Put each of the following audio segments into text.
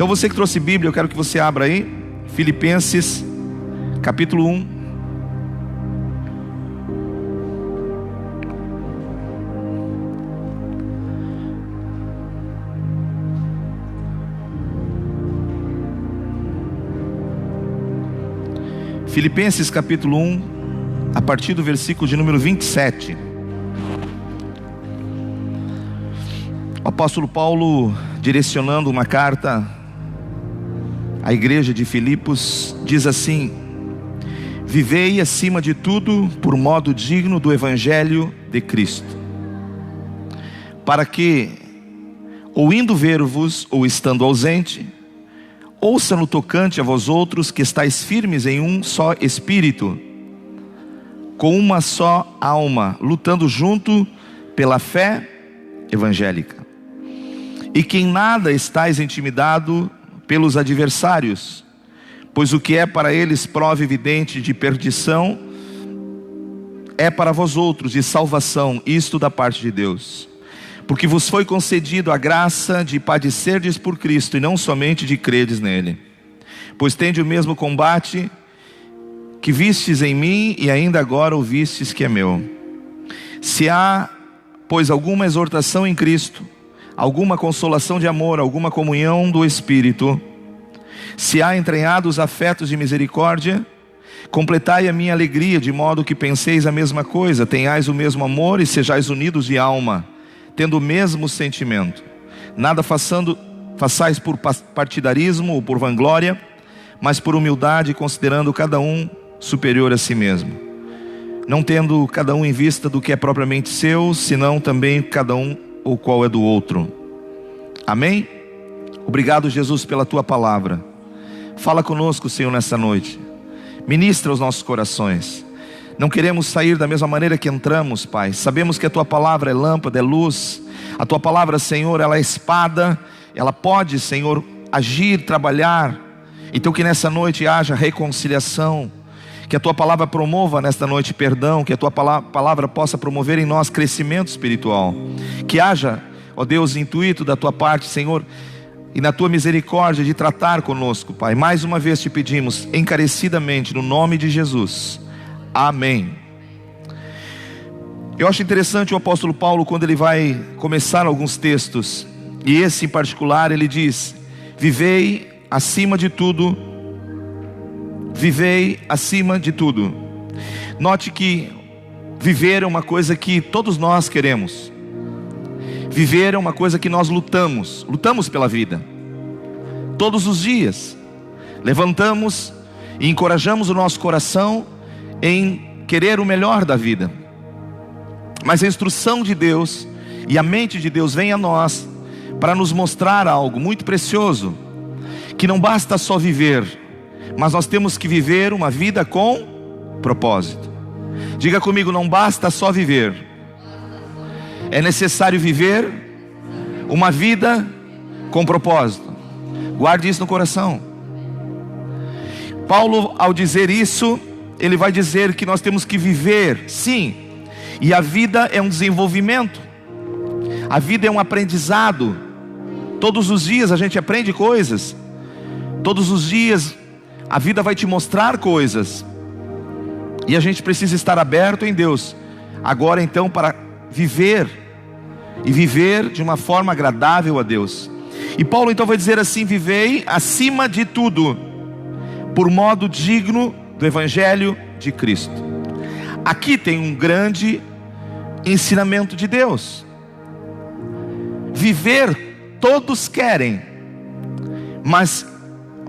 Então você que trouxe Bíblia, eu quero que você abra aí Filipenses capítulo 1. Filipenses capítulo 1, a partir do versículo de número 27. O apóstolo Paulo, direcionando uma carta à igreja de Filipos, diz assim: vivei acima de tudo por modo digno do evangelho de Cristo, para que, ou indo ver-vos, ou estando ausente, ouça no tocante a vós outros que estáis firmes em um só espírito, com uma só alma, lutando junto pela fé evangélica, e que em nada estáis intimidado pelos adversários, pois o que é para eles prova evidente de perdição, é para vós outros de salvação, isto da parte de Deus. Porque vos foi concedido a graça de padecerdes por Cristo, e não somente de credes nele. Pois tende o mesmo combate que vistes em mim, e ainda agora ouvistes que é meu. Se há, pois, alguma exortação em Cristo, alguma consolação de amor, alguma comunhão do Espírito, se há entranhados afetos de misericórdia, completai a minha alegria, de modo que penseis a mesma coisa, tenhais o mesmo amor e sejais unidos de alma, tendo o mesmo sentimento. Nada façais por partidarismo ou por vanglória, mas por humildade, considerando cada um superior a si mesmo, não tendo cada um em vista do que é propriamente seu, senão também cada um o qual é do outro. Amém? Obrigado, Jesus, pela tua palavra. Fala conosco, Senhor, nessa noite. Ministra os nossos corações. Não queremos sair da mesma maneira que entramos, Pai. Sabemos que a tua palavra é lâmpada, é luz. A tua palavra, Senhor, ela é espada. Ela pode, Senhor, agir, trabalhar. Então que nessa noite haja reconciliação. Que a tua palavra promova nesta noite perdão. Que a tua palavra possa promover em nós crescimento espiritual. Que haja, ó Deus, intuito da tua parte, Senhor, e na tua misericórdia de tratar conosco, Pai. Mais uma vez te pedimos encarecidamente, no nome de Jesus. Amém. Eu acho interessante o apóstolo Paulo, quando ele vai começar alguns textos, e esse em particular, ele diz: vivei acima de tudo. Vivei acima de tudo. Note que viver é uma coisa que todos nós queremos. Viver é uma coisa que nós lutamos pela vida. Todos os dias levantamos e encorajamos o nosso coração em querer o melhor da vida. Mas a instrução de Deus e a mente de Deus vem a nós para nos mostrar algo muito precioso, que não basta só viver, mas nós temos que viver uma vida com propósito. Diga comigo: não basta só viver, é necessário viver uma vida com propósito. Guarde isso no coração. Paulo, ao dizer isso, ele vai dizer que nós temos que viver, sim. E a vida é um desenvolvimento. A vida é um aprendizado. Todos os dias a gente aprende coisas. Todos os dias a vida vai te mostrar coisas. E a gente precisa estar aberto em Deus agora então para viver, e viver de uma forma agradável a Deus. E Paulo então vai dizer assim: vivei acima de tudo por modo digno do evangelho de Cristo. Aqui tem um grande ensinamento de Deus. Viver todos querem, mas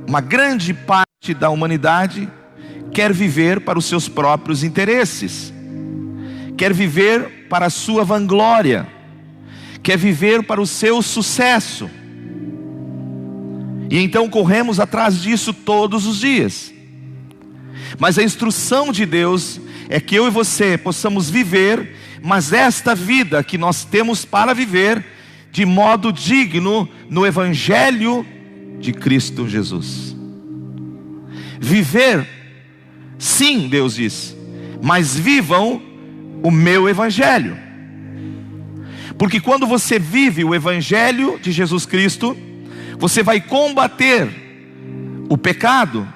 uma grande parte da humanidade quer viver para os seus próprios interesses, quer viver para a sua vanglória, quer viver para o seu sucesso. E então corremos atrás disso todos os dias. Mas a instrução de Deus é que eu e você possamos viver, mas esta vida que nós temos para viver, de modo digno no evangelho de Cristo Jesus. Viver, sim, Deus diz, mas vivam o meu evangelho. Porque quando você vive o evangelho de Jesus Cristo, Você vai combater o pecado,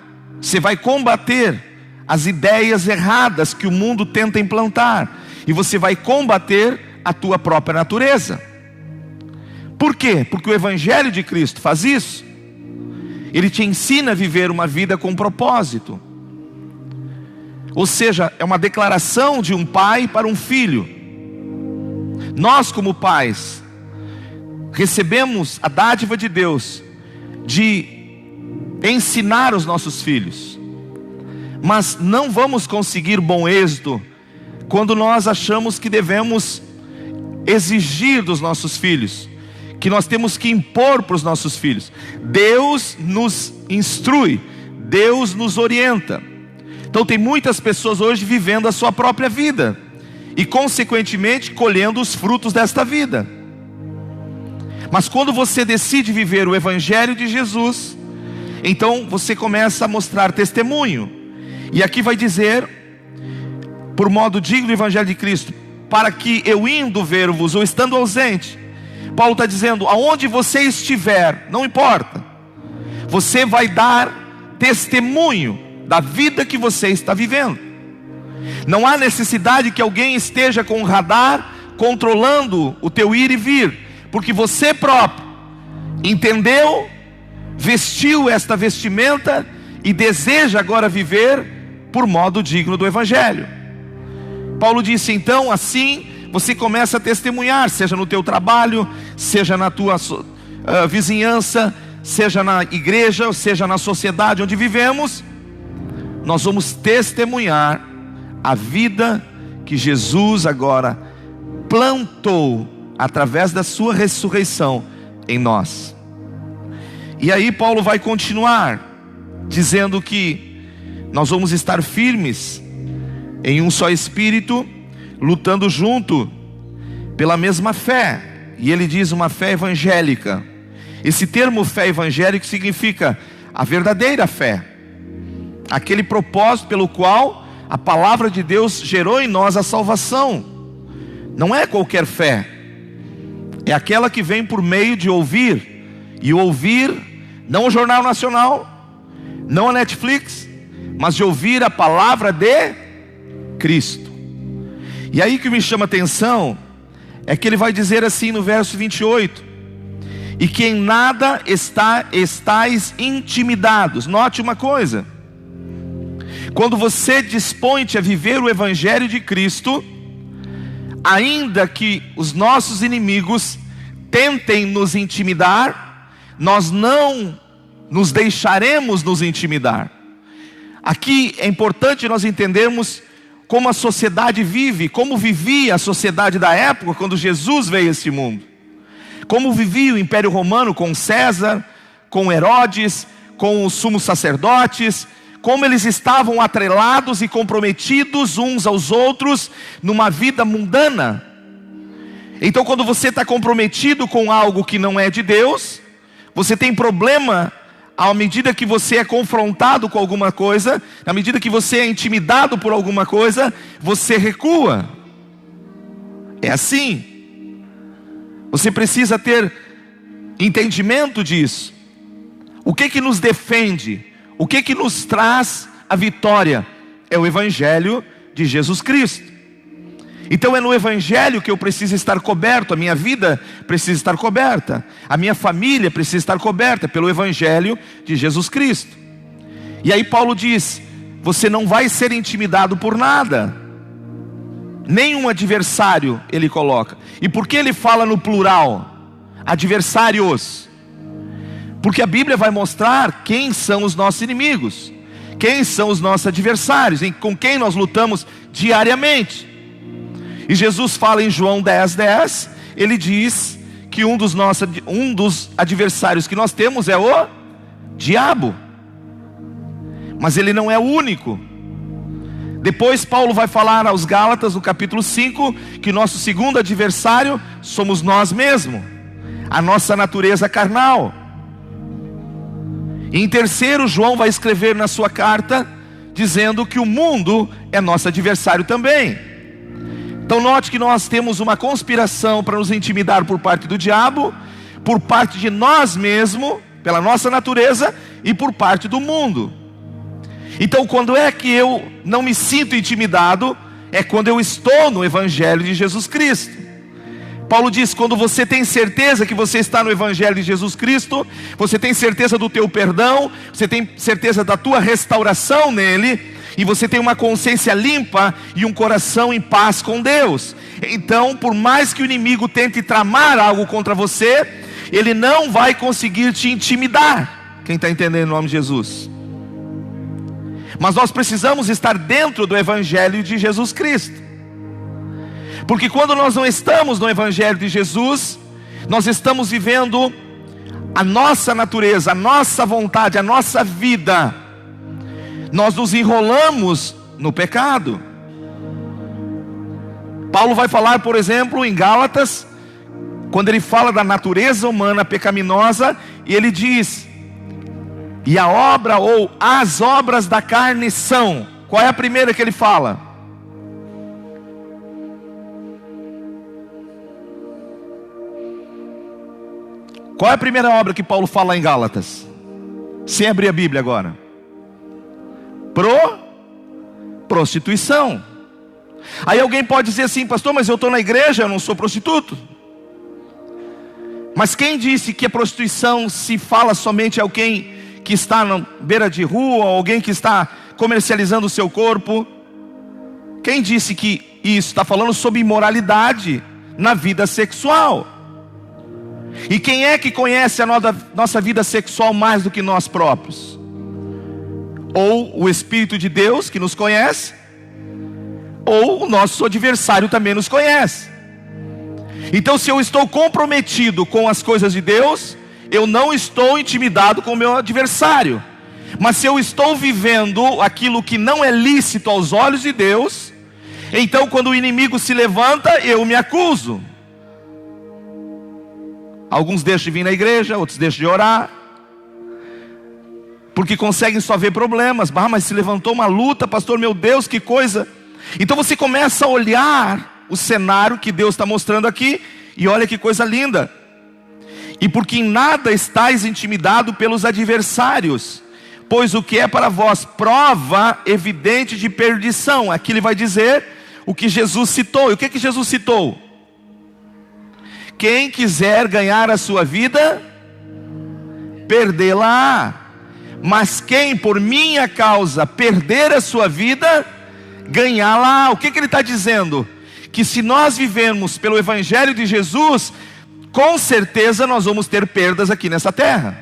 você vai combater as ideias erradas que o mundo tenta implantar, e você vai combater a tua própria natureza. Por quê? Porque o Evangelho de Cristo faz isso. Ele te ensina a viver uma vida com propósito. Ou seja, é uma declaração de um pai para um filho. Nós, como pais, recebemos a dádiva de Deus de ensinar os nossos filhos, mas não vamos conseguir bom êxito quando nós achamos que devemos exigir dos nossos filhos, que nós temos que impor para os nossos filhos. Deus nos instrui, Deus nos orienta. Então tem muitas pessoas hoje vivendo a sua própria vida e consequentemente colhendo os frutos desta vida. Mas quando você decide viver o Evangelho de Jesus, então você começa a mostrar testemunho. E aqui vai dizer, por modo digno do Evangelho de Cristo, para que eu indo ver-vos ou estando ausente. Paulo está dizendo, aonde você estiver, não importa, você vai dar testemunho da vida que você está vivendo. Não há necessidade que alguém esteja com o radar controlando o teu ir e vir, porque você próprio entendeu, vestiu esta vestimenta e deseja agora viver por modo digno do Evangelho. Paulo disse, então, assim você começa a testemunhar, seja no teu trabalho, seja na tua vizinhança, seja na igreja, seja na sociedade onde vivemos. Nós vamos testemunhar a vida que Jesus agora plantou através da sua ressurreição em nós. E aí Paulo vai continuar dizendo que nós vamos estar firmes em um só espírito, lutando junto pela mesma fé. E ele diz uma fé evangélica. Esse termo fé evangélica significa a verdadeira fé, aquele propósito pelo qual a palavra de Deus gerou em nós a salvação. Não é qualquer fé, é aquela que vem por meio de ouvir. E ouvir não o Jornal Nacional, não a Netflix, mas de ouvir a palavra de Cristo. E aí que me chama a atenção é que ele vai dizer assim no verso 28: e que em nada estáis intimidados. Note uma coisa: quando você dispõe-te a viver o Evangelho de Cristo, ainda que os nossos inimigos tentem nos intimidar, nós não nos deixaremos nos intimidar. Aqui é importante nós entendermos como a sociedade vive, como vivia a sociedade da época quando Jesus veio a este mundo. Como vivia o Império Romano com César, com Herodes, com os sumos sacerdotes, como eles estavam atrelados e comprometidos uns aos outros numa vida mundana. Então quando você está comprometido com algo que não é de Deus, você tem problema à medida que você é confrontado com alguma coisa, à medida que você é intimidado por alguma coisa, você recua. É assim. Você precisa ter entendimento disso. O que nos defende? O que nos traz a vitória? É o Evangelho de Jesus Cristo. Então é no Evangelho que eu preciso estar coberto. A minha vida precisa estar coberta, a minha família precisa estar coberta pelo Evangelho de Jesus Cristo. E aí Paulo diz: você não vai ser intimidado por nada, nenhum adversário, ele coloca. E por que ele fala no plural, adversários? Porque a Bíblia vai mostrar quem são os nossos inimigos, quem são os nossos adversários, com quem nós lutamos diariamente. E Jesus fala em João 10:10, ele diz que um dos adversários que nós temos é o diabo. Mas ele não é o único. Depois Paulo vai falar aos Gálatas no capítulo 5, que nosso segundo adversário somos nós mesmos, a nossa natureza carnal. E em terceiro, João vai escrever na sua carta, dizendo que o mundo é nosso adversário também. Então note que nós temos uma conspiração para nos intimidar por parte do diabo, por parte de nós mesmos, pela nossa natureza e por parte do mundo. Então, quando é que eu não me sinto intimidado? É quando eu estou no Evangelho de Jesus Cristo. Paulo diz, quando você tem certeza que você está no Evangelho de Jesus Cristo, você tem certeza do teu perdão, você tem certeza da tua restauração nele, e você tem uma consciência limpa e um coração em paz com Deus. Então, por mais que o inimigo tente tramar algo contra você, ele não vai conseguir te intimidar. Quem está entendendo em nome de Jesus? Mas nós precisamos estar dentro do Evangelho de Jesus Cristo. Porque quando nós não estamos no Evangelho de Jesus, nós estamos vivendo a nossa natureza, a nossa vontade, a nossa vida. Nós nos enrolamos no pecado. Paulo vai falar, por exemplo, em Gálatas, quando ele fala da natureza humana pecaminosa, e ele diz, e a obra ou as obras da carne são. Qual é a primeira que ele fala? Qual é a primeira obra que Paulo fala em Gálatas? Sem abrir a Bíblia agora. Prostituição. Aí alguém pode dizer assim, pastor, mas eu estou na igreja, eu não sou prostituto. Mas quem disse que a prostituição se fala somente a alguém que está na beira de rua, ou alguém que está comercializando o seu corpo? Quem disse que isso está falando sobre imoralidade na vida sexual? E quem é que conhece a nossa vida sexual mais do que nós próprios? Ou o Espírito de Deus que nos conhece, ou o nosso adversário também nos conhece. Então, se eu estou comprometido com as coisas de Deus, eu não estou intimidado com o meu adversário. Mas se eu estou vivendo aquilo que não é lícito aos olhos de Deus, então quando o inimigo se levanta, eu me acuso. Alguns deixam de vir na igreja, outros deixam de orar, porque conseguem só ver problemas. Mas se levantou uma luta, pastor, meu Deus, que coisa. Então você começa a olhar o cenário que Deus está mostrando aqui, e olha que coisa linda. E porque em nada estáis intimidado pelos adversários, pois o que é para vós prova evidente de perdição. Aqui ele vai dizer o que Jesus citou. E o que Jesus citou? Quem quiser ganhar a sua vida, perdê-la. Mas quem por minha causa perder a sua vida, ganhá-la. O que ele está dizendo? Que se nós vivermos pelo Evangelho de Jesus, com certeza nós vamos ter perdas aqui nessa terra.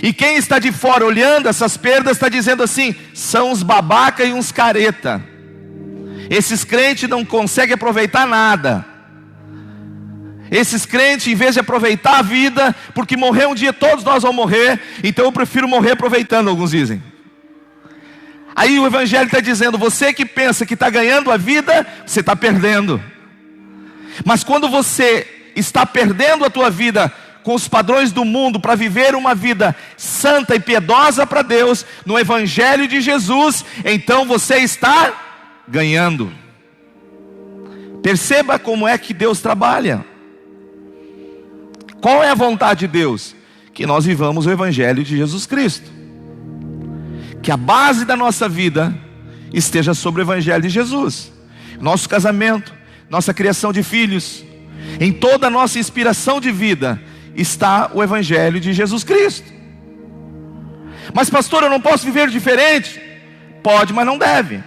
E quem está de fora olhando essas perdas está dizendo assim, são uns babaca e uns careta. Esses crentes não conseguem aproveitar nada. Esses crentes, em vez de aproveitar a vida, porque morrer um dia todos nós vamos morrer, então eu prefiro morrer aproveitando, alguns dizem. Aí o Evangelho está dizendo, você que pensa que está ganhando a vida, você está perdendo. Mas quando você está perdendo a tua vida com os padrões do mundo, para viver uma vida santa e piedosa para Deus, no Evangelho de Jesus, então você está ganhando. Perceba como é que Deus trabalha. Qual é a vontade de Deus? Que nós vivamos o Evangelho de Jesus Cristo. Que a base da nossa vida esteja sobre o Evangelho de Jesus. Nosso casamento, nossa criação de filhos, em toda a nossa inspiração de vida, está o Evangelho de Jesus Cristo. Mas pastor, eu não posso viver diferente? Pode, mas não deve.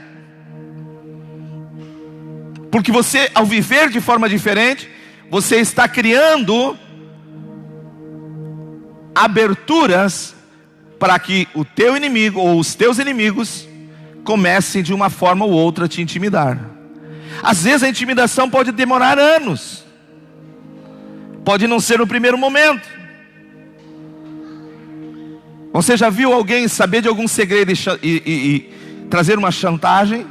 Porque você, ao viver de forma diferente, você está criando aberturas para que o teu inimigo ou os teus inimigos comecem de uma forma ou outra a te intimidar. Às vezes a intimidação pode demorar anos, pode não ser no primeiro momento. Você já viu alguém saber de algum segredo e trazer uma chantagem?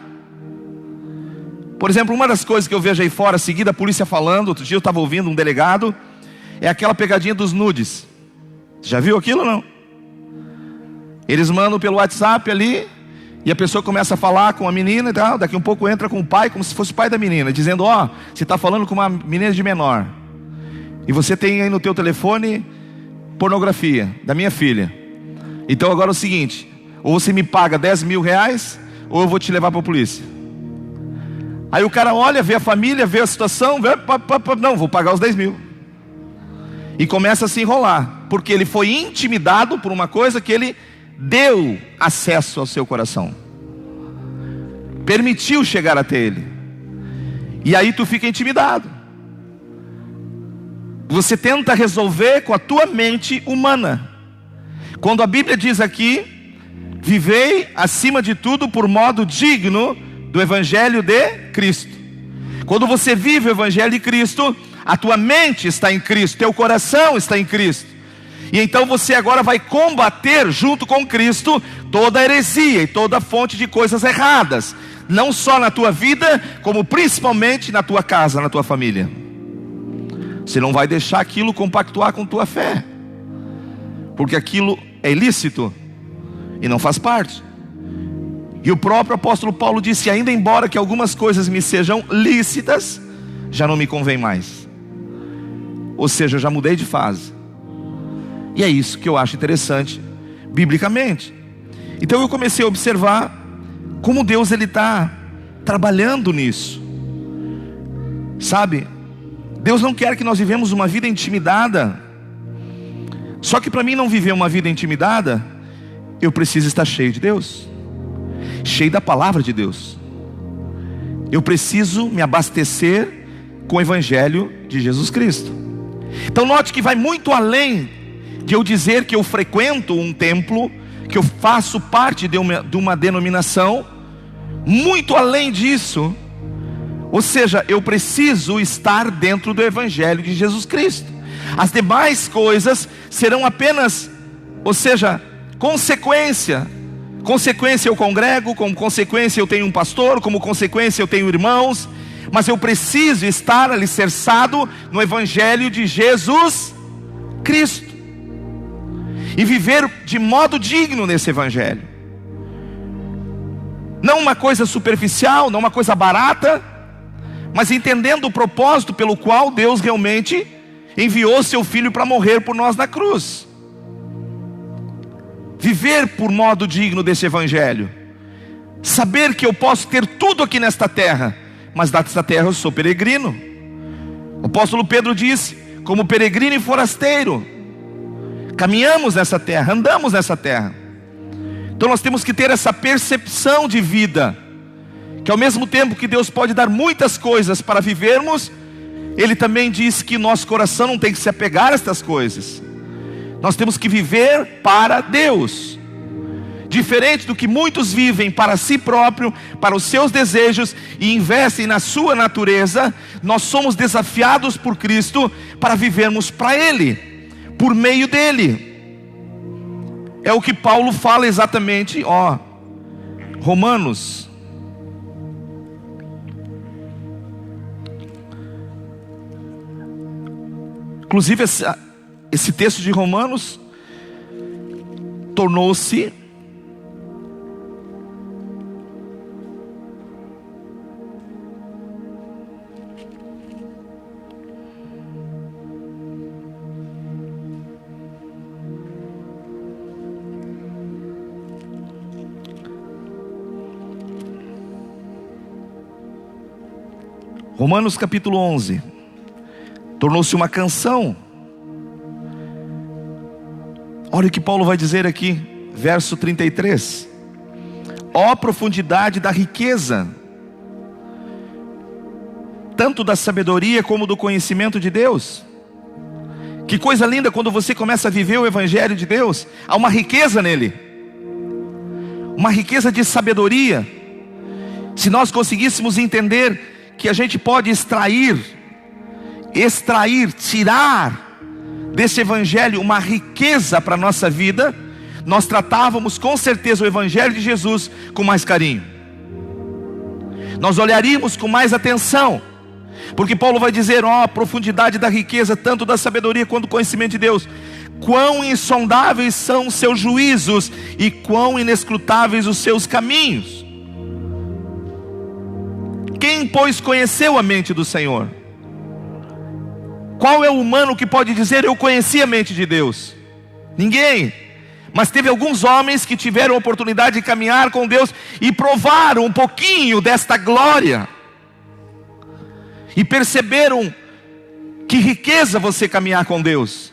Por exemplo, uma das coisas que eu vejo aí fora, seguida a polícia falando, outro dia eu estava ouvindo um delegado, é aquela pegadinha dos nudes. Já viu aquilo ou não? Eles mandam pelo WhatsApp ali, e a pessoa começa a falar com a menina e tal, daqui um pouco entra com o pai, como se fosse o pai da menina, dizendo, ó, você está falando com uma menina de menor, e você tem aí no teu telefone pornografia da minha filha. Então agora é o seguinte: ou você me paga 10 mil reais, ou eu vou te levar para a polícia. Aí o cara olha, vê a família, vê a situação, não, vou pagar os 10 mil. E começa a se enrolar, porque ele foi intimidado por uma coisa que ele deu acesso ao seu coração, permitiu chegar até ele. E aí tu fica intimidado. Você tenta resolver com a tua mente humana, quando a Bíblia diz aqui: vivei acima de tudo por modo digno do Evangelho de Cristo. Quando você vive o Evangelho de Cristo, a tua mente está em Cristo, teu coração está em Cristo. E então você agora vai combater junto com Cristo toda heresia e toda fonte de coisas erradas, não só na tua vida, como principalmente na tua casa, na tua família. Você não vai deixar aquilo compactuar com tua fé, porque aquilo é ilícito e não faz parte. E o próprio apóstolo Paulo disse: ainda embora que algumas coisas me sejam lícitas, já não me convém mais. Ou seja, eu já mudei de fase. E é isso que eu acho interessante biblicamente. Então eu comecei a observar como Deus está trabalhando nisso. Sabe, Deus não quer que nós vivemos uma vida intimidada. Só que para mim não viver uma vida intimidada, eu preciso estar cheio de Deus, cheio da palavra de Deus. Eu preciso me abastecer com o Evangelho de Jesus Cristo. Então note que vai muito além de eu dizer que eu frequento um templo, que eu faço parte de uma denominação. Muito além disso. Ou seja, eu preciso estar dentro do Evangelho de Jesus Cristo. As demais coisas serão apenas, ou seja, consequência. Consequência eu congrego, como consequência eu tenho um pastor, como consequência eu tenho irmãos. Mas eu preciso estar alicerçado no Evangelho de Jesus Cristo, e viver de modo digno nesse Evangelho. Não uma coisa superficial, não uma coisa barata, mas entendendo o propósito pelo qual Deus realmente enviou seu Filho para morrer por nós na cruz. Viver por modo digno desse Evangelho. Saber que eu posso ter tudo aqui nesta terra, mas desta terra eu sou peregrino. O apóstolo Pedro disse: como peregrino e forasteiro, caminhamos nessa terra, andamos nessa terra. Então nós temos que ter essa percepção de vida, que ao mesmo tempo que Deus pode dar muitas coisas para vivermos, Ele também diz que nosso coração não tem que se apegar a estas coisas. Nós temos que viver para Deus. Diferente do que muitos vivem para si próprio, para os seus desejos, e investem na sua natureza, nós somos desafiados por Cristo para vivermos para Ele, por meio dele. É o que Paulo fala exatamente, Romanos. Inclusive esse texto de Romanos tornou-se Romanos capítulo 11 tornou-se uma canção. Olha o que Paulo vai dizer aqui, verso 33. Ó profundidade da riqueza, tanto da sabedoria como do conhecimento de Deus. Que coisa linda quando você começa a viver o Evangelho de Deus. Há uma riqueza nele, uma riqueza de sabedoria. Se nós conseguíssemos entender que a gente pode extrair, tirar desse Evangelho uma riqueza para a nossa vida, nós tratávamos com certeza o Evangelho de Jesus com mais carinho. Nós olharíamos com mais atenção, porque Paulo vai dizer: a profundidade da riqueza, tanto da sabedoria quanto do conhecimento de Deus. Quão insondáveis são os seus juízos e quão inescrutáveis os seus caminhos. Quem, pois, conheceu a mente do Senhor? Qual é o humano que pode dizer: eu conheci a mente de Deus? Ninguém. Mas teve alguns homens que tiveram a oportunidade de caminhar com Deus e provaram um pouquinho desta glória. E perceberam que riqueza você caminhar com Deus.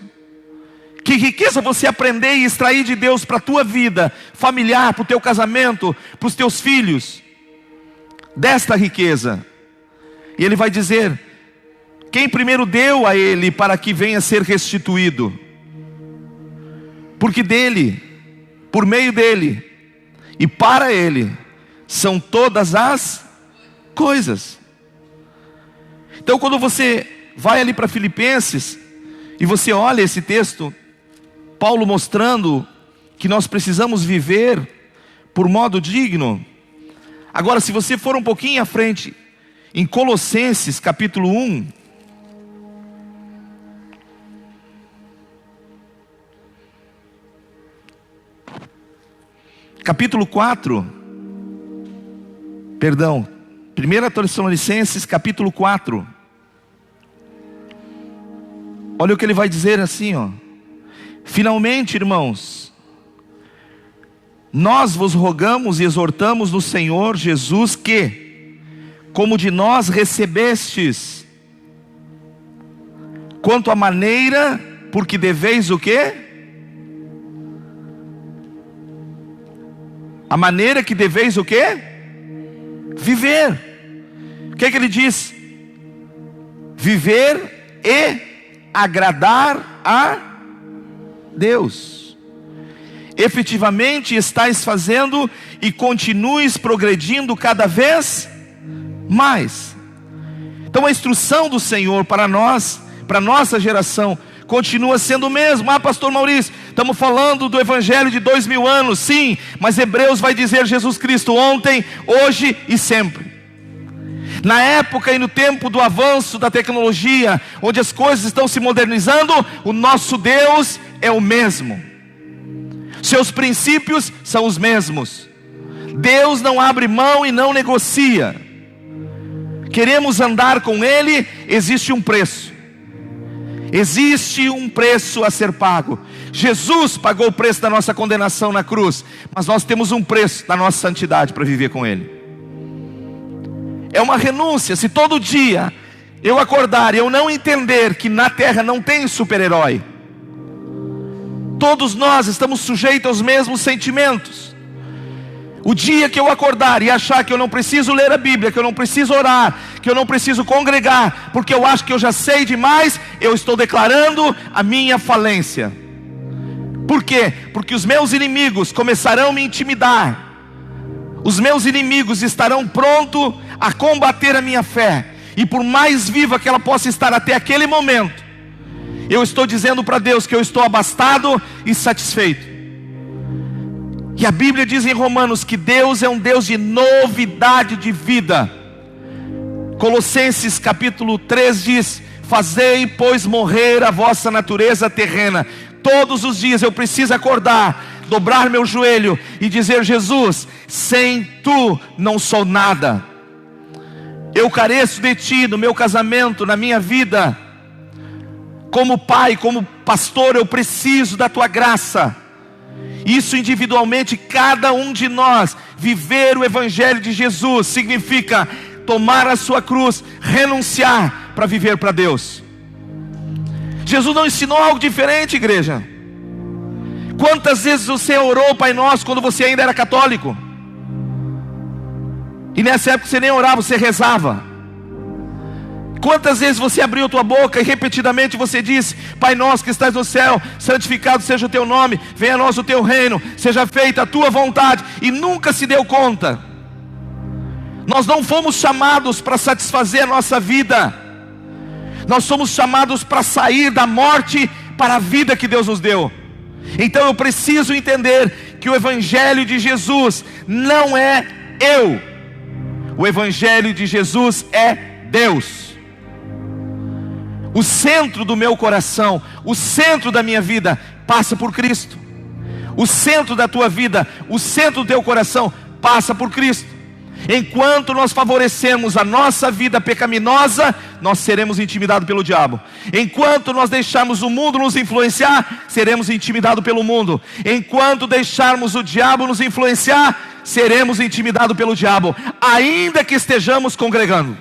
Que riqueza você aprender e extrair de Deus para a tua vida familiar, para o teu casamento, para os teus filhos. Desta riqueza. E ele vai dizer: quem primeiro deu a ele para que venha a ser restituído? Porque dele, por meio dele e para ele são todas as coisas. Então quando você vai ali para Filipenses e você olha esse texto, Paulo mostrando que nós precisamos viver por modo digno. Agora, se você for um pouquinho à frente, em Colossenses capítulo 1, capítulo 4, perdão, 1 Tessalonicenses capítulo 4, olha o que ele vai dizer assim, ó: finalmente, irmãos, nós vos rogamos e exortamos no Senhor Jesus que, como de nós recebestes, quanto à maneira, porque deveis o quê? A maneira que deveis o quê? Viver. O que é que ele diz? Viver e agradar a Deus. Efetivamente estáis fazendo e continues progredindo cada vez mais. Então a instrução do Senhor para nós, para a nossa geração, continua sendo o mesmo. Ah, pastor Maurício, estamos falando do evangelho de 2000 anos. Sim, mas Hebreus vai dizer Jesus Cristo ontem, hoje e sempre. Na época e no tempo do avanço da tecnologia, onde as coisas estão se modernizando, o nosso Deus é o mesmo. Seus princípios são os mesmos. Deus não abre mão e não negocia. Queremos andar com Ele, existe um preço. Existe um preço a ser pago. Jesus pagou o preço da nossa condenação na cruz, mas nós temos um preço da nossa santidade para viver com Ele. É uma renúncia. Se todo dia eu acordar e eu não entender que na terra não tem super-herói, todos nós estamos sujeitos aos mesmos sentimentos. O dia que eu acordar e achar que eu não preciso ler a Bíblia, que eu não preciso orar, que eu não preciso congregar, porque eu acho que eu já sei demais, eu estou declarando a minha falência. Por quê? Porque os meus inimigos começarão a me intimidar. Os meus inimigos estarão prontos a combater a minha fé. E por mais viva que ela possa estar até aquele momento, eu estou dizendo para Deus que eu estou abastado e satisfeito. E a Bíblia diz em Romanos que Deus é um Deus de novidade de vida. Colossenses capítulo 3 diz: fazei, pois, morrer a vossa natureza terrena. Todos os dias eu preciso acordar, dobrar meu joelho e dizer: Jesus, sem Tu não sou nada. Eu careço de Ti no meu casamento, na minha vida. Como pai, como pastor, eu preciso da Tua graça. Isso individualmente, cada um de nós, viver o evangelho de Jesus, significa tomar a sua cruz, renunciar para viver para Deus. Jesus não ensinou algo diferente, igreja. Quantas vezes você orou Pai Nosso quando você ainda era católico? E nessa época você nem orava, você rezava. Quantas vezes você abriu a tua boca e repetidamente você disse: Pai Nosso que estás no céu, santificado seja o Teu nome, venha a nós o Teu reino, seja feita a Tua vontade, e nunca se deu conta. Nós não fomos chamados para satisfazer a nossa vida. Nós somos chamados para sair da morte para a vida que Deus nos deu. Então eu preciso entender que o evangelho de Jesus não é eu. O evangelho de Jesus é Deus. O centro do meu coração, o centro da minha vida passa por Cristo. O centro da tua vida, o centro do teu coração passa por Cristo. Enquanto nós favorecemos a nossa vida pecaminosa, nós seremos intimidados pelo diabo. Enquanto nós deixarmos o mundo nos influenciar, seremos intimidados pelo mundo. Enquanto deixarmos o diabo nos influenciar, seremos intimidados pelo diabo, ainda que estejamos congregando.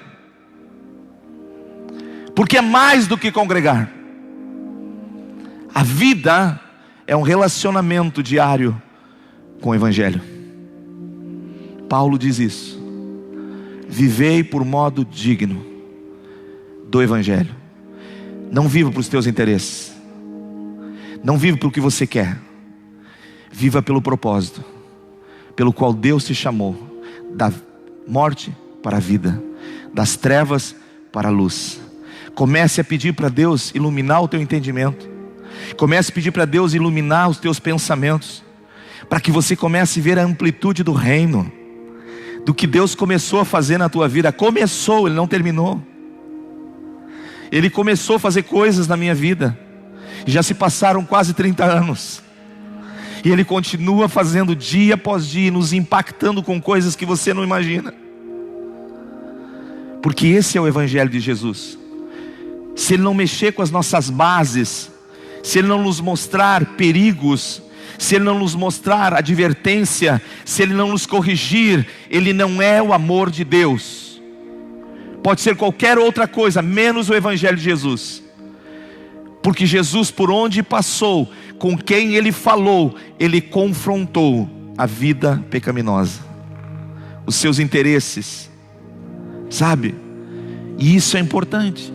Porque é mais do que congregar. A vida é um relacionamento diário com o Evangelho. Paulo diz isso: vivei por modo digno do Evangelho. Não viva para os teus interesses, não viva pelo que você quer, viva pelo propósito pelo qual Deus te chamou, da morte para a vida, das trevas para a luz. Comece a pedir para Deus iluminar o teu entendimento, comece a pedir para Deus iluminar os teus pensamentos, para que você comece a ver a amplitude do reino, do que Deus começou a fazer na tua vida. Começou, Ele não terminou. Ele começou a fazer coisas na minha vida, já se passaram quase 30 anos, e Ele continua fazendo dia após dia, nos impactando com coisas que você não imagina. Porque esse é o Evangelho de Jesus. Se Ele não mexer com as nossas bases, se Ele não nos mostrar perigos, se Ele não nos mostrar advertência, se Ele não nos corrigir, Ele não é o amor de Deus. Pode ser qualquer outra coisa, menos o Evangelho de Jesus. Porque Jesus, por onde passou, com quem Ele falou, Ele confrontou a vida pecaminosa, os seus interesses, sabe? E isso é importante.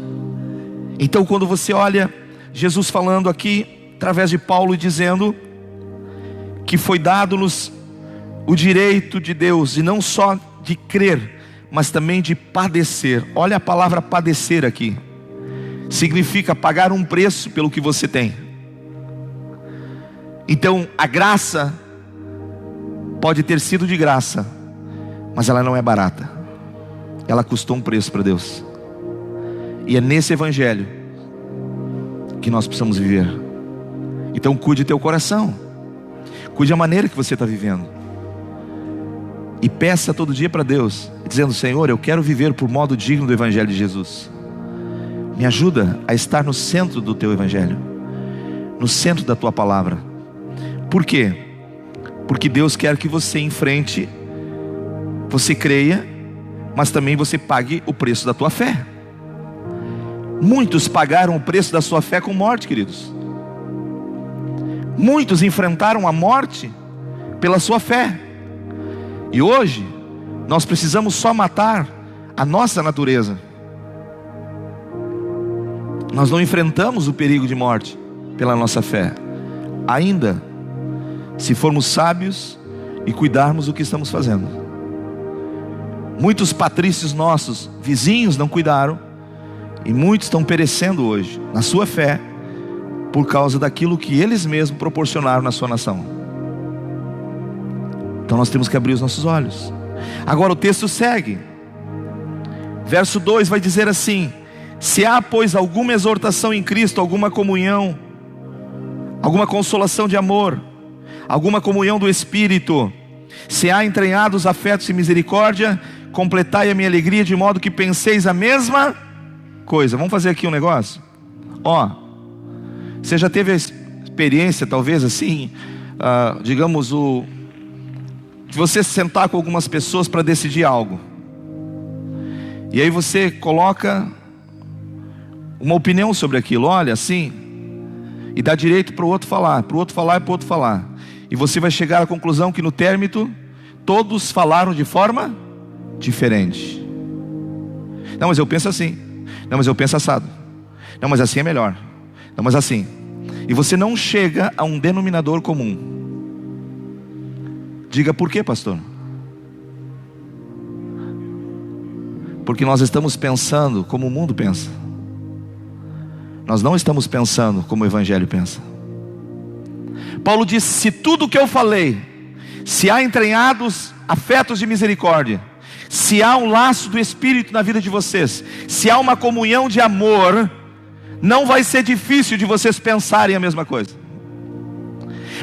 Então quando você olha Jesus falando aqui, através de Paulo, dizendo que foi dado-nos o direito de Deus, e não só de crer, mas também de padecer. Olha a palavra padecer aqui, significa pagar um preço pelo que você tem. Então a graça pode ter sido de graça, mas ela não é barata, ela custou um preço para Deus. E é nesse Evangelho que nós precisamos viver. Então cuide teu coração, cuide a maneira que você está vivendo, e peça todo dia para Deus, dizendo: Senhor, eu quero viver por modo digno do Evangelho de Jesus. Me ajuda a estar no centro do teu Evangelho, no centro da tua palavra. Por quê? Porque Deus quer que você enfrente, você creia, mas também você pague o preço da tua fé. Muitos pagaram o preço da sua fé com morte, queridos. Muitos enfrentaram a morte pela sua fé. E hoje nós precisamos só matar a nossa natureza. Nós não enfrentamos o perigo de morte pela nossa fé ainda, se formos sábios e cuidarmos do que estamos fazendo. Muitos patrícios nossos, vizinhos, não cuidaram, e muitos estão perecendo hoje na sua fé, por causa daquilo que eles mesmos proporcionaram na sua nação. Então nós temos que abrir os nossos olhos. Agora o texto segue, verso 2 vai dizer assim: se há, pois, alguma exortação em Cristo, alguma comunhão, alguma consolação de amor, alguma comunhão do Espírito, se há entranhados afetos e misericórdia, completai a minha alegria, de modo que penseis a mesma coisa. Vamos fazer aqui um negócio. Você já teve a experiência, talvez assim, digamos, de você sentar com algumas pessoas para decidir algo, e aí você coloca uma opinião sobre aquilo, olha assim, e dá direito para o outro falar, para o outro falar e para o outro falar, e você vai chegar à conclusão que no término todos falaram de forma diferente. Não, mas eu penso assim. Não, mas eu penso assado. Não, mas assim é melhor. Não, mas assim. E você não chega a um denominador comum. Diga: por quê, pastor? Porque nós estamos pensando como o mundo pensa. Nós não estamos pensando como o Evangelho pensa. Paulo disse: se tudo o que eu falei, se há entranhados afetos de misericórdia, se há um laço do Espírito na vida de vocês, se há uma comunhão de amor, não vai ser difícil de vocês pensarem a mesma coisa.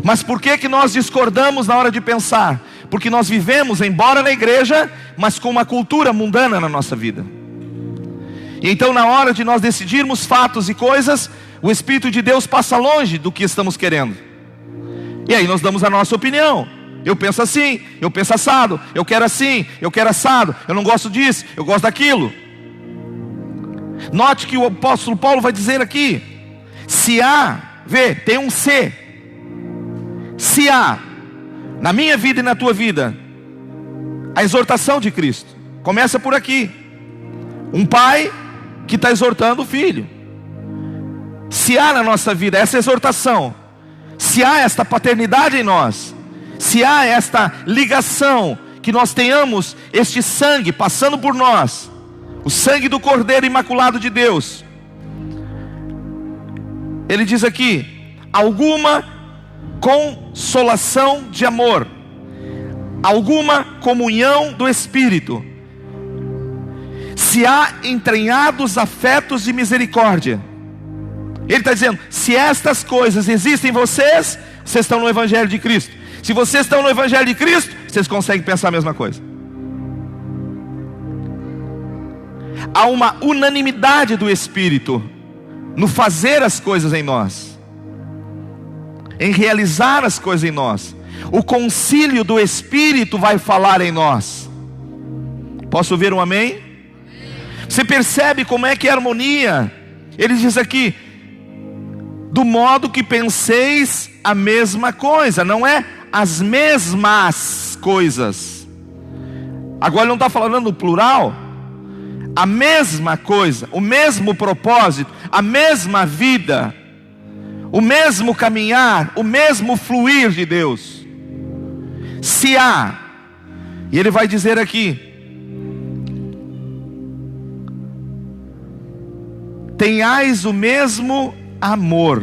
Mas por que nós discordamos na hora de pensar? porque nós vivemos, embora na igreja, mas com uma cultura mundana na nossa vida. E então, na hora de nós decidirmos fatos e coisas, o Espírito de Deus passa longe do que estamos querendo. E aí nós damos a nossa opinião. Eu penso assim, eu penso assado, eu quero assim, eu quero assado, eu não gosto disso, eu gosto daquilo. Note que o apóstolo Paulo vai dizer aqui: se há, tem um se. Se há, na minha vida e na tua vida, a exortação de Cristo, começa por aqui. Um pai que está exortando o filho. Se há na nossa vida essa exortação, se há esta paternidade em nós, se há esta ligação, que nós tenhamos este sangue passando por nós, o sangue do Cordeiro Imaculado de Deus. Ele diz aqui: alguma consolação de amor, alguma comunhão do Espírito, se há entranhados afetos de misericórdia. Ele está dizendo: se estas coisas existem em vocês, vocês estão no Evangelho de Cristo. Se vocês estão no Evangelho de Cristo, vocês conseguem pensar a mesma coisa. Há uma unanimidade do Espírito no fazer as coisas em nós, em realizar as coisas em nós. O concílio do Espírito vai falar em nós. Posso ouvir um amém? Você percebe como é que é a harmonia? Ele diz aqui: do modo que penseis a mesma coisa. Não é as mesmas coisas. Agora ele não está falando no plural. A mesma coisa, o mesmo propósito, a mesma vida, o mesmo caminhar, o mesmo fluir de Deus. Se há, e ele vai dizer aqui: tenhais o mesmo amor,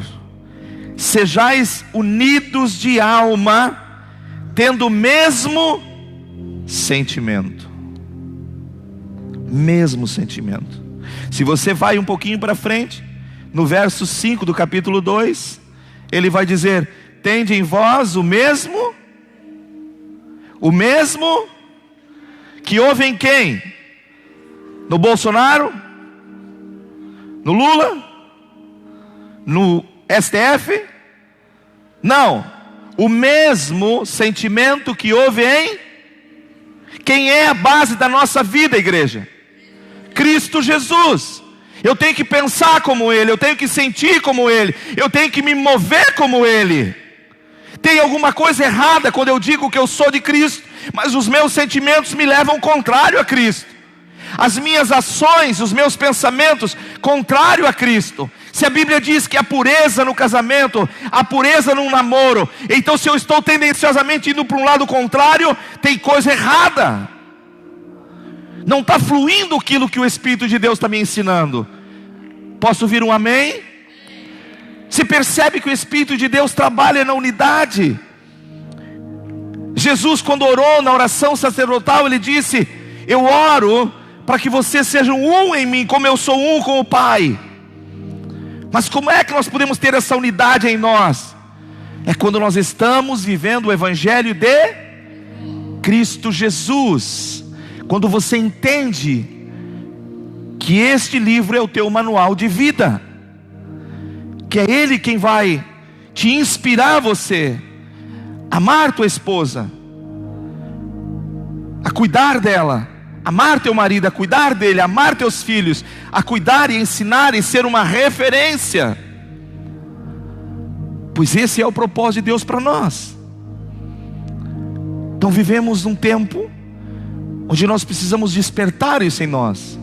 sejais unidos de alma, tendo o mesmo sentimento. Mesmo sentimento. Se você vai um pouquinho para frente, no verso 5 do capítulo 2, ele vai dizer: tende em vós o mesmo que houve em quem? No Bolsonaro? No Lula? No STF? Não. O mesmo sentimento que houve em... Quem é a base da nossa vida, igreja? Cristo Jesus. Eu tenho que pensar como Ele, eu tenho que sentir como Ele, eu tenho que me mover como Ele. Tem alguma coisa errada quando eu digo que eu sou de Cristo, mas os meus sentimentos me levam contrário a Cristo, as minhas ações, os meus pensamentos contrário a Cristo. Se a Bíblia diz que há pureza no casamento, há pureza no namoro, então se eu estou tendenciosamente indo para um lado contrário, tem coisa errada. Não está fluindo aquilo que o Espírito de Deus está me ensinando. Posso ouvir um amém? Se percebe que o Espírito de Deus trabalha na unidade. Jesus, quando orou na oração sacerdotal, ele disse: eu oro para que vocês sejam um em mim, como eu sou um com o Pai. Mas como é que nós podemos ter essa unidade em nós? É quando nós estamos vivendo o Evangelho de Cristo Jesus. Quando você entende que este livro é o teu manual de vida, que é Ele quem vai te inspirar você a amar tua esposa, a cuidar dela, amar teu marido, a cuidar dele, a amar teus filhos, a cuidar e ensinar e ser uma referência. Pois esse é o propósito de Deus para nós. Então vivemos num tempo onde nós precisamos despertar isso em nós.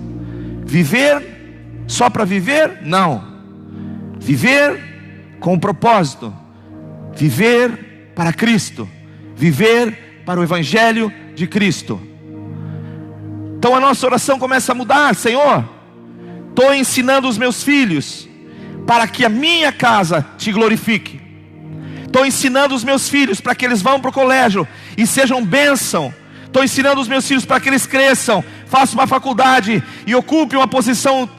Viver só para viver? Não. Viver com um propósito. Viver para Cristo. Viver para o Evangelho de Cristo. Então a nossa oração começa a mudar. Senhor, estou ensinando os meus filhos para que a minha casa te glorifique. Estou ensinando os meus filhos para que eles vão para o colégio e sejam bênção. Estou ensinando os meus filhos para que eles cresçam, façam uma faculdade e ocupem uma posição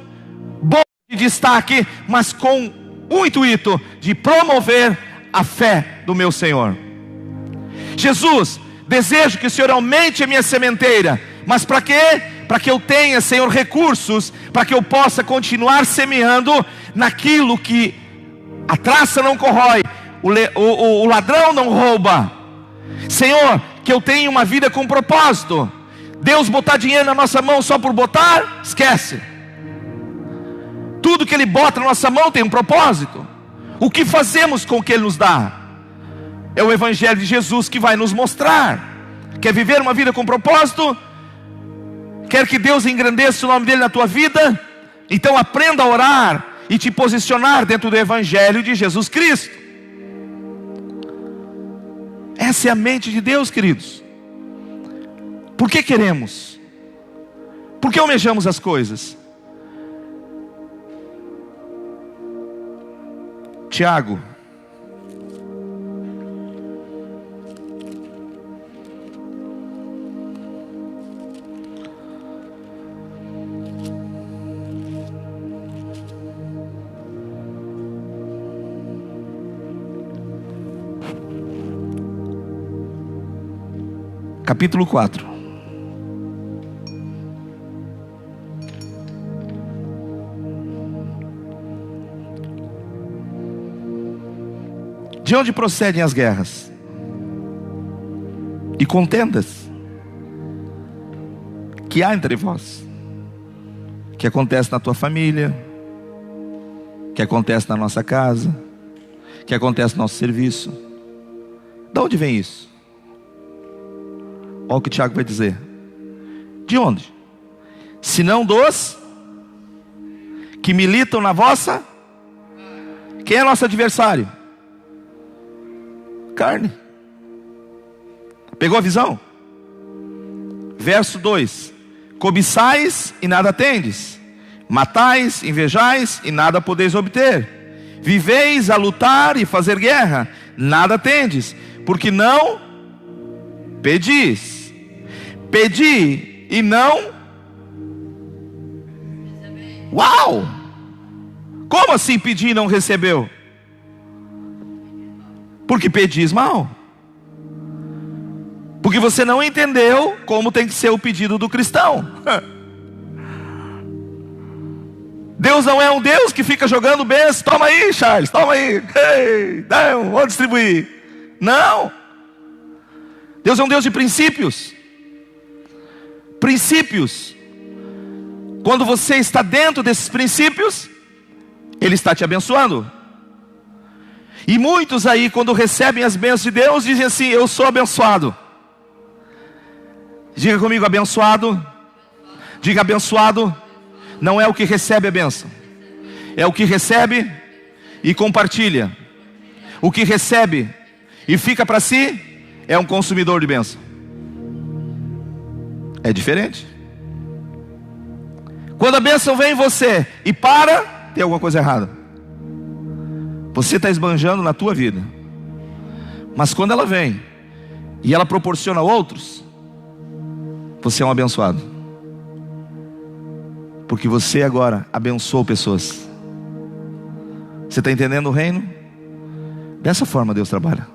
boa de destaque, mas com o intuito de promover a fé do meu Senhor. Jesus, Desejo que o Senhor aumente a minha sementeira. Mas para quê? Para que eu tenha, Senhor, recursos, para que eu possa continuar semeando naquilo que a traça não corrói, o ladrão não rouba. Senhor, que eu tenha uma vida com propósito. Deus botar dinheiro na nossa mão só por botar, esquece. Tudo que Ele bota na nossa mão tem um propósito. O que fazemos com o que Ele nos dá? É o Evangelho de Jesus que vai nos mostrar. Quer viver uma vida com propósito? Quer que Deus engrandeça o nome dEle na tua vida? Então aprenda a orar e te posicionar dentro do Evangelho de Jesus Cristo. Essa é a mente de Deus, queridos. Por que queremos? Por que almejamos as coisas? Tiago, capítulo 4. De onde procedem as guerras e contendas que há entre vós? Que acontece na tua família, que acontece na nossa casa, que acontece no nosso serviço. De onde vem isso? Olha o que o Tiago vai dizer. De onde? Se não dos que militam na vossa. Quem é nosso adversário? Carne. Pegou a visão? Verso 2: cobiçais e nada tendes, matais, invejais e nada podeis obter, viveis a lutar e fazer guerra, nada tendes, porque não pedis. Pedi e não. Uau! Como assim pedir e não recebeu? Porque pedis mal. Porque você não entendeu como tem que ser o pedido do cristão. Deus não é um Deus que fica jogando bênçãos. Toma aí, Charles, toma aí. Ei, não, vou distribuir. Não. Deus é um Deus de princípios. Princípios. Quando você está dentro desses princípios, Ele está te abençoando. E muitos aí, quando recebem as bênçãos de Deus, dizem assim: eu sou abençoado. Diga comigo, abençoado. Diga, abençoado não é o que recebe a bênção, é o que recebe e compartilha. O que recebe e fica para si é um consumidor de bênção. É diferente. Quando a bênção vem em você e para, tem alguma coisa errada. Você está esbanjando na tua vida. Mas quando ela vem e ela proporciona a outros, você é um abençoado. Porque você agora abençoou pessoas. Você está entendendo o reino? Dessa forma Deus trabalha.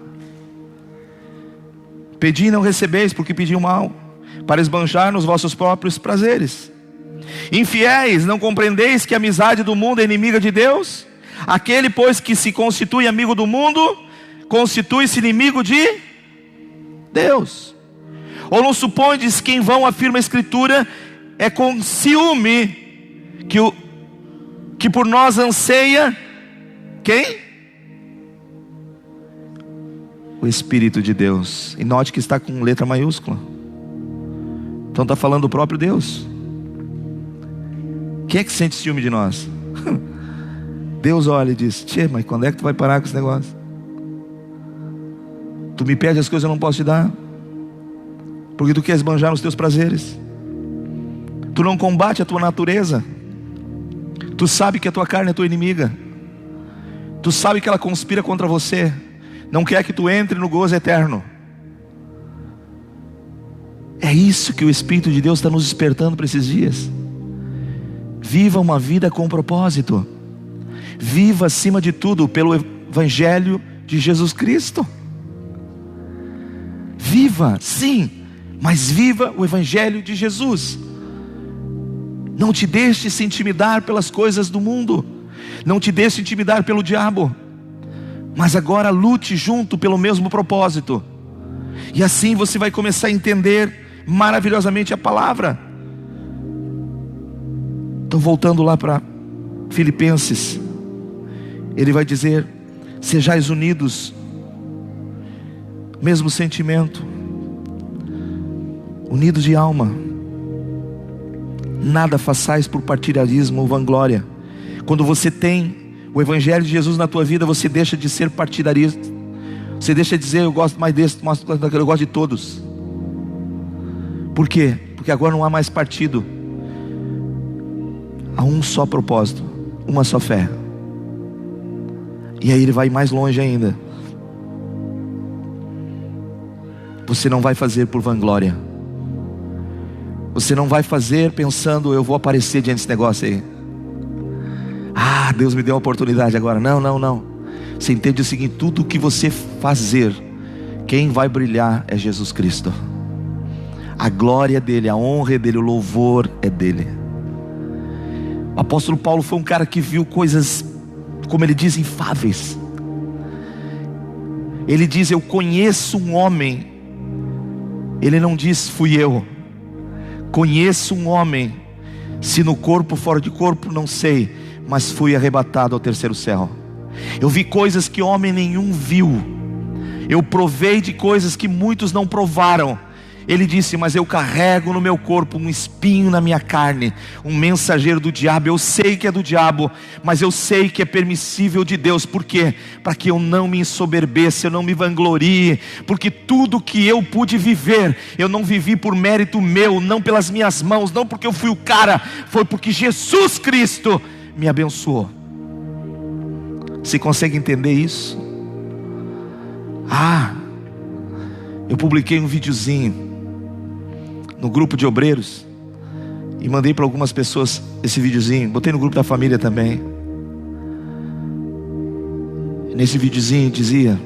Pedi e não recebeis, porque pediu mal, para esbanjar nos vossos próprios prazeres. Infiéis, não compreendeis que a amizade do mundo é inimiga de Deus? Aquele, pois, que se constitui amigo do mundo, constitui-se inimigo de Deus. Ou não supondes que em vão afirma a Escritura: é com ciúme que por nós anseia quem? O Espírito de Deus. E note que está com letra maiúscula. Então está falando do próprio Deus. Quem é que sente ciúme de nós? Deus olha e diz: tchê, mas quando é que tu vai parar com esse negócio? Tu me pede as coisas que eu não posso te dar, porque tu quer esbanjar nos teus prazeres. Tu não combate a tua natureza. Tu sabe que a tua carne é tua inimiga. Tu sabe que ela conspira contra você. Não quer que tu entre no gozo eterno. É isso que o Espírito de Deus está nos despertando para esses dias. Viva uma vida com propósito. Viva acima de tudo pelo Evangelho de Jesus Cristo. Viva, sim, mas viva o Evangelho de Jesus. Não te deixe se intimidar pelas coisas do mundo. Não te deixe intimidar pelo diabo. Mas agora lute junto pelo mesmo propósito. E assim você vai começar a entender maravilhosamente a palavra. Então, voltando lá para Filipenses, ele vai dizer: sejais unidos, mesmo sentimento, unidos de alma, nada façais por partidarismo ou vanglória. Quando você tem o Evangelho de Jesus na tua vida, você deixa de ser partidarista. Você deixa de dizer: eu gosto mais desse, eu gosto de todos. Por quê? Porque agora não há mais partido. Há um só propósito, uma só fé. E aí ele vai mais longe ainda. Você não vai fazer por vanglória. Você não vai fazer pensando: eu vou aparecer diante desse negócio aí. Ah, Deus me deu uma oportunidade agora. Não, não, não. Você entende o seguinte: tudo que você fazer, quem vai brilhar é Jesus Cristo. A glória dele, a honra dele, o louvor é dele. O apóstolo Paulo foi um cara que viu coisas, como ele diz, infáveis. Ele diz: eu conheço um homem. Ele não diz: fui eu. Conheço um homem, se no corpo, fora de corpo, não sei, mas fui arrebatado ao terceiro céu. Eu vi coisas que homem nenhum viu. Eu provei de coisas que muitos não provaram. Ele disse: mas eu carrego no meu corpo um espinho na minha carne, um mensageiro do diabo. Eu sei que é do diabo, mas eu sei que é permissível de Deus. Por quê? Para que eu não me ensoberbeça, eu não me vanglorie. Porque tudo que eu pude viver, eu não vivi por mérito meu, não pelas minhas mãos, não porque eu fui o cara, foi porque Jesus Cristo me abençoou. Você consegue entender isso? Eu publiquei um videozinho no grupo de obreiros e mandei para algumas pessoas esse videozinho. Botei no grupo da família também. Nesse videozinho dizia: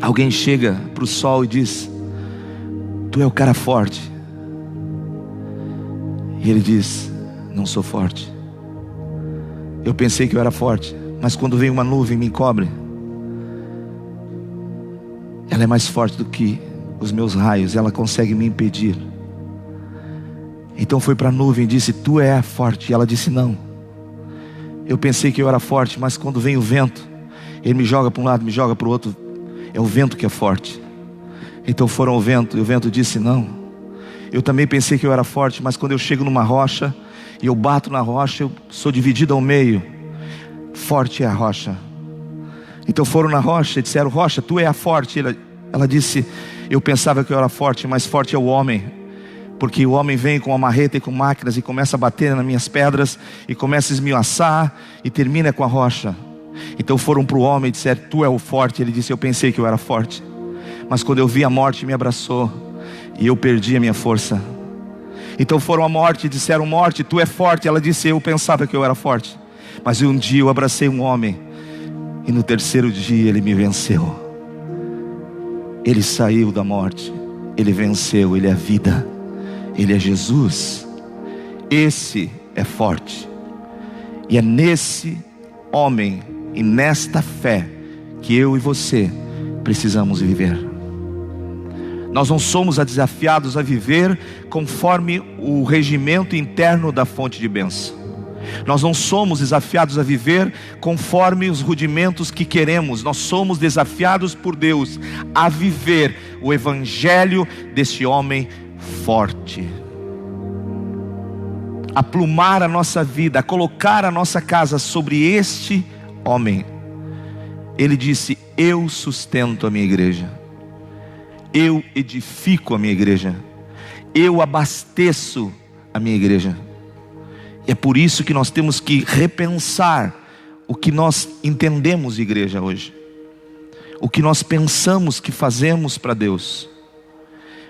alguém chega para o sol e diz: tu é o cara forte. E ele diz: não sou forte. Eu pensei que eu era forte, mas quando vem uma nuvem e me encobre, ela é mais forte do que os meus raios, ela consegue me impedir. Então foi para a nuvem e disse: tu é forte. E ela disse: não. Eu pensei que eu era forte, mas quando vem o vento, ele me joga para um lado, me joga para o outro. É o vento que é forte. Então foram ao vento, e o vento disse: não. Eu também pensei que eu era forte, mas quando eu chego numa rocha e eu bato na rocha, eu sou dividido ao meio. Forte é a rocha. Então foram na rocha e disseram: rocha, tu é a forte. Ela disse: eu pensava que eu era forte, mas forte é o homem. Porque o homem vem com uma marreta e com máquinas e começa a bater nas minhas pedras e começa a esmiuçar e termina com a rocha. Então foram para o homem e disseram: tu é o forte. Ele disse: eu pensei que eu era forte, mas quando eu vi a morte me abraçou e eu perdi a minha força. Então foram à morte e disseram: morte, tu é forte. Ela disse: eu pensava que eu era forte, mas um dia eu abracei um homem e no terceiro dia ele me venceu. Ele saiu da morte, ele venceu, ele é vida, ele é Jesus. Esse é forte. E é nesse homem e nesta fé que eu e você precisamos viver. Nós não somos desafiados a viver conforme o regimento interno da fonte de bênção. Nós não somos desafiados a viver conforme os rudimentos que queremos. Nós somos desafiados por Deus a viver o evangelho desse homem forte, a plumar a nossa vida, a colocar a nossa casa sobre este homem. Ele disse: eu sustento a minha igreja, eu edifico a minha igreja, eu abasteço a minha igreja. E é por isso que nós temos que repensar o que nós entendemos de igreja hoje, o que nós pensamos que fazemos para Deus.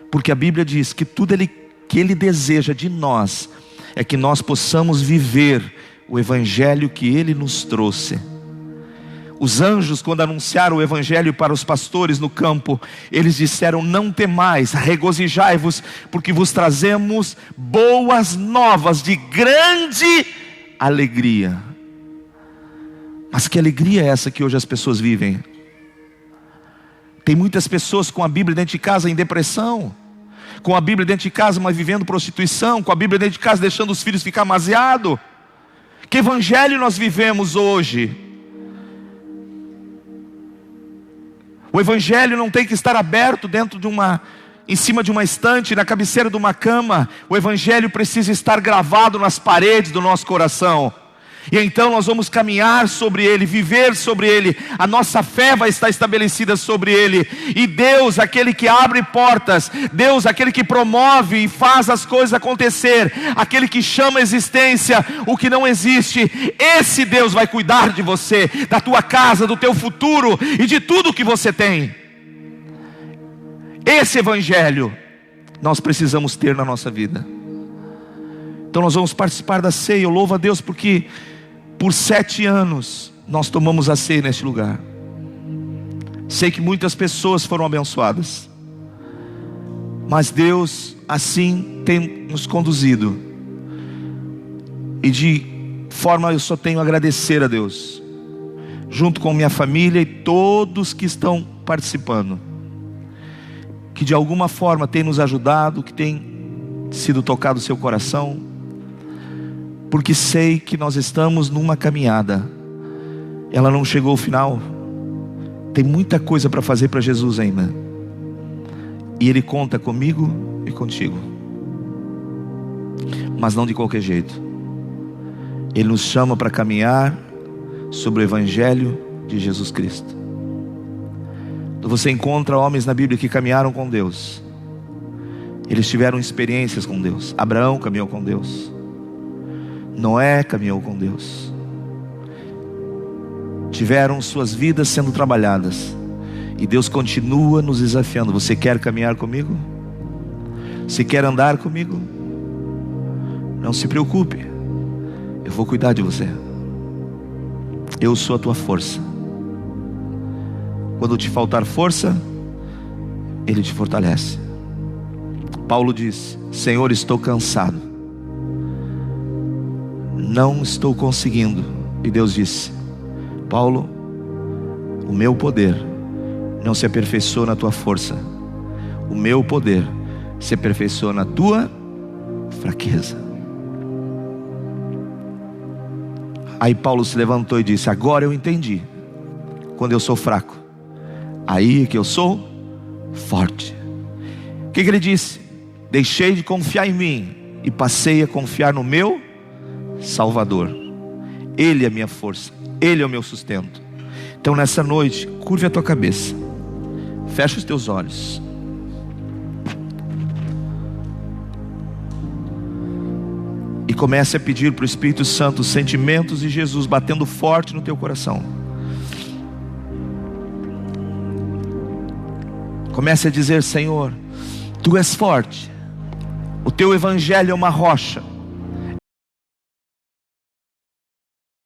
Porque a Bíblia diz que tudo que Ele deseja de nós é que nós possamos viver o evangelho que Ele nos trouxe. Os anjos, quando anunciaram o evangelho para os pastores no campo, eles disseram: não temais, regozijai-vos, porque vos trazemos boas novas de grande alegria. Mas que alegria é essa que hoje as pessoas vivem? Tem muitas pessoas com a Bíblia dentro de casa em depressão, com a Bíblia dentro de casa, mas vivendo prostituição, com a Bíblia dentro de casa deixando os filhos ficar amaziados. Que evangelho nós vivemos hoje? O evangelho não tem que estar aberto em cima de uma estante, na cabeceira de uma cama. O evangelho precisa estar gravado nas paredes do nosso coração. E então nós vamos caminhar sobre ele, viver sobre ele. A nossa fé vai estar estabelecida sobre ele. E Deus, aquele que abre portas, Deus, aquele que promove e faz as coisas acontecer, aquele que chama a existência o que não existe, esse Deus vai cuidar de você, da tua casa, do teu futuro e de tudo que você tem. Esse evangelho nós precisamos ter na nossa vida. Então nós vamos participar da ceia. Eu louvo a Deus porque por 7 anos nós tomamos a ceia neste lugar. Sei que muitas pessoas foram abençoadas, mas Deus assim tem nos conduzido. E de forma eu só tenho a agradecer a Deus, junto com minha família e todos que estão participando, que de alguma forma tem nos ajudado, que tem sido tocado o seu coração. Porque sei que nós estamos numa caminhada, ela não chegou ao final. Tem muita coisa para fazer para Jesus ainda. E Ele conta comigo e contigo. Mas não de qualquer jeito. Ele nos chama para caminhar sobre o Evangelho de Jesus Cristo. Então você encontra homens na Bíblia que caminharam com Deus. Eles tiveram experiências com Deus. Abraão caminhou com Deus. Noé caminhou com Deus. Tiveram suas vidas sendo trabalhadas. E Deus continua nos desafiando. Você quer caminhar comigo? Você quer andar comigo? Não se preocupe, eu vou cuidar de você. Eu sou a tua força. Quando te faltar força, Ele te fortalece. Paulo diz: Senhor, estou cansado, não estou conseguindo. E Deus disse: Paulo, o meu poder não se aperfeiçoa na tua força, o meu poder se aperfeiçoa na tua fraqueza. Aí Paulo se levantou e disse: agora eu entendi, quando eu sou fraco, aí é que eu sou forte. O que ele disse? Deixei de confiar em mim e passei a confiar no meu Salvador. Ele é a minha força, Ele é o meu sustento. Então nessa noite, curve a tua cabeça, fecha os teus olhos. E comece a pedir para o Espírito Santo os sentimentos de Jesus batendo forte no teu coração. Comece a dizer: Senhor, Tu és forte, o Teu Evangelho é uma rocha,